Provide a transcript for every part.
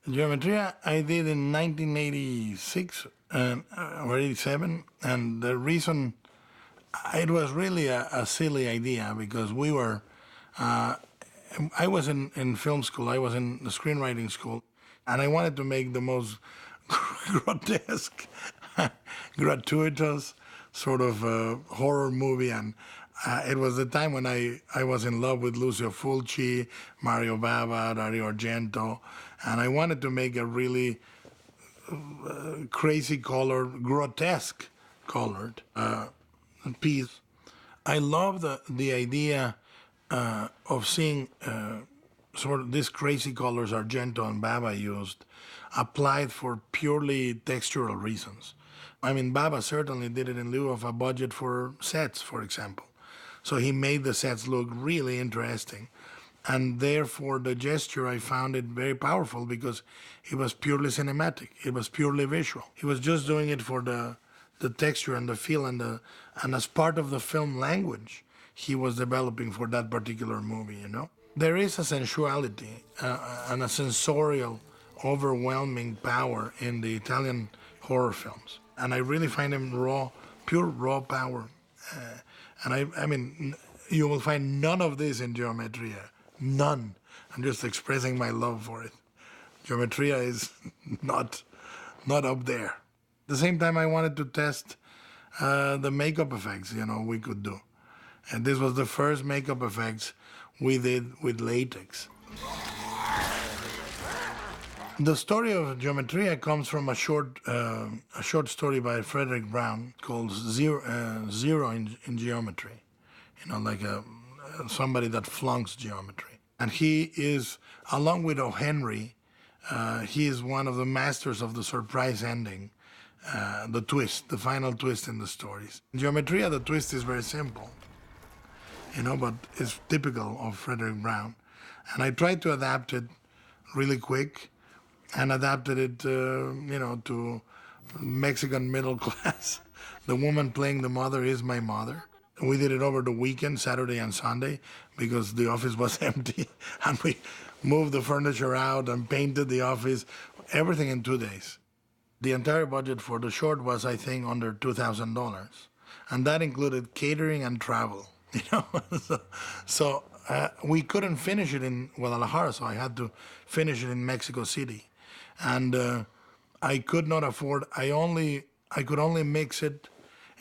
Geometria I did in 1986 or 87, and the reason it was really a silly idea because we were. I was in film school. I was in the screenwriting school, and I wanted to make the most grotesque, gratuitous sort of horror movie, and it was the time when I was in love with Lucio Fulci, Mario Bava, Dario Argento, and I wanted to make a really crazy colored, grotesque colored piece. I love the idea of seeing sort of these crazy colors Argento and Bava used applied for purely textural reasons. I mean, Baba certainly did it in lieu of a budget for sets, for example. So he made the sets look really interesting. And therefore, the gesture, I found it very powerful because it was purely cinematic. It was purely visual. He was just doing it for the texture and the feel and as part of the film language he was developing for that particular movie, you know? There is a sensuality and a sensorial, overwhelming power in the Italian horror films. And I really find them raw, pure raw power. And I mean, you will find none of this in Geometria. None. I'm just expressing my love for it. Geometria is not up there. At the same time, I wanted to test the makeup effects, we could do. And this was the first makeup effects we did with latex. The story of Geometria comes from a short story by Frederick Brown called Zero in Geometry. Like somebody that flunks geometry. And he is, along with O. Henry, he is one of the masters of the surprise ending, the twist, the final twist in the stories. In Geometria, the twist is very simple, but it's typical of Frederick Brown. And I tried to adapt it really quick and adapted it, to Mexican middle class. The woman playing the mother is my mother. We did it over the weekend, Saturday and Sunday, because the office was empty. And we moved the furniture out and painted the office, everything in 2 days. The entire budget for the short was, I think, under $2,000. And that included catering and travel, So we couldn't finish it in Guadalajara, so I had to finish it in Mexico City. And I could not afford, I could only mix it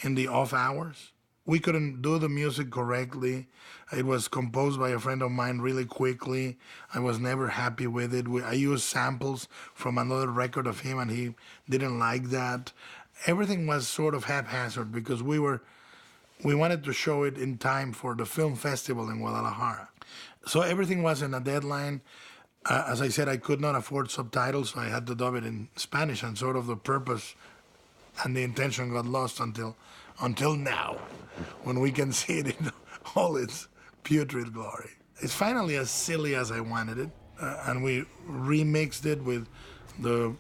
in the off hours. We couldn't do the music correctly. It was composed by a friend of mine really quickly. I was never happy with it. I used samples from another record of him, and he didn't like that. Everything was sort of haphazard because we wanted to show it in time for the film festival in Guadalajara. So everything was in a deadline. As I said, I could not afford subtitles, so I had to dub it in Spanish, and sort of the purpose and the intention got lost until now, when we can see it in all its putrid glory. It's finally as silly as I wanted it, and we remixed it with the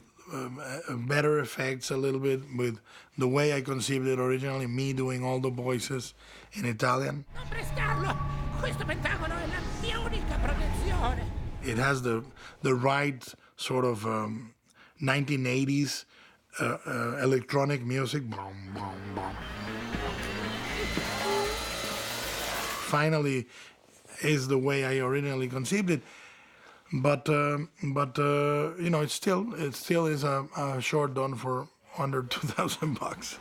better effects a little bit, with the way I conceived it originally, me doing all the voices in Italian. It has the right sort of 1980s electronic music. Finally is the way I originally conceived it, but it still is a short done for under $2,000.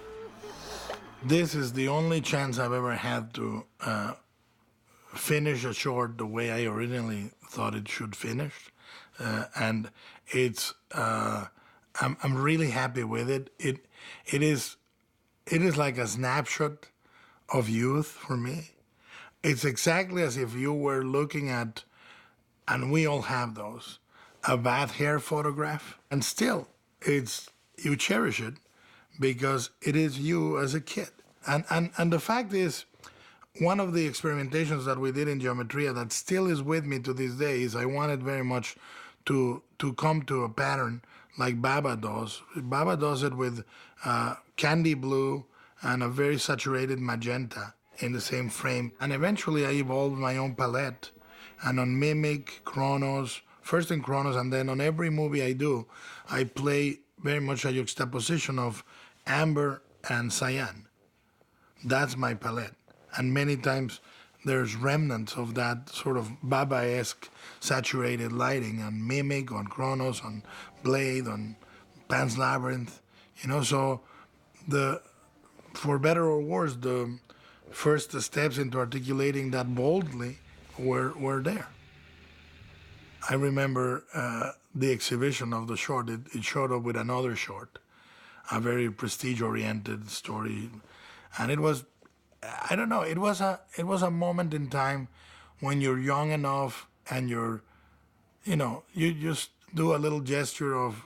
This is the only chance I've ever had to finish a short the way I originally thought it should finish, and it's I'm really happy with it. It is like a snapshot of youth for me. It's exactly as if you were looking at, and we all have those, a bad hair photograph, and still you cherish it because it is you as a kid. And the fact is, one of the experimentations that we did in Geometria that still is with me to this day is I wanted very much to come to a pattern like Baba does. Baba does it with candy blue and a very saturated magenta in the same frame. And eventually I evolved my own palette. And on Mimic, Chronos, first in Kronos, and then on every movie I do, I play very much a juxtaposition of amber and cyan. That's my palette. And many times there's remnants of that sort of Baba-esque saturated lighting on Mimic, on Kronos, on Blade, on Pan's Labyrinth. So the for better or worse, the first steps into articulating that boldly were there. I remember the exhibition of the short. It showed up with another short, a very prestige-oriented story, and it was, I don't know, it was a moment in time when you're young enough and you just do a little gesture of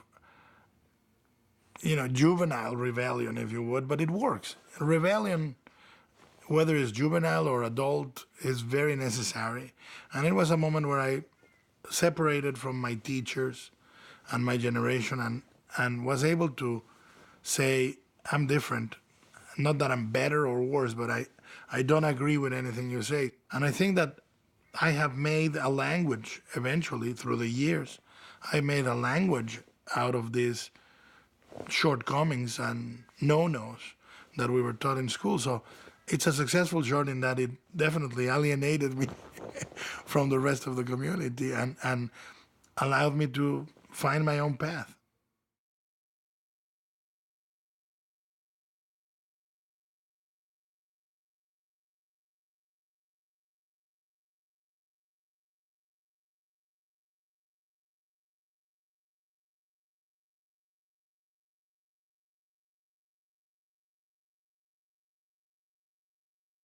juvenile rebellion, if you would, but it works. Rebellion, whether it's juvenile or adult, is very necessary. And it was a moment where I separated from my teachers and my generation and was able to say, I'm different. Not that I'm better or worse, but I don't agree with anything you say. And I think that I have made a language eventually through the years. I made a language out of these shortcomings and no-nos that we were taught in school. So it's a successful short in that it definitely alienated me from the rest of the community and allowed me to find my own path.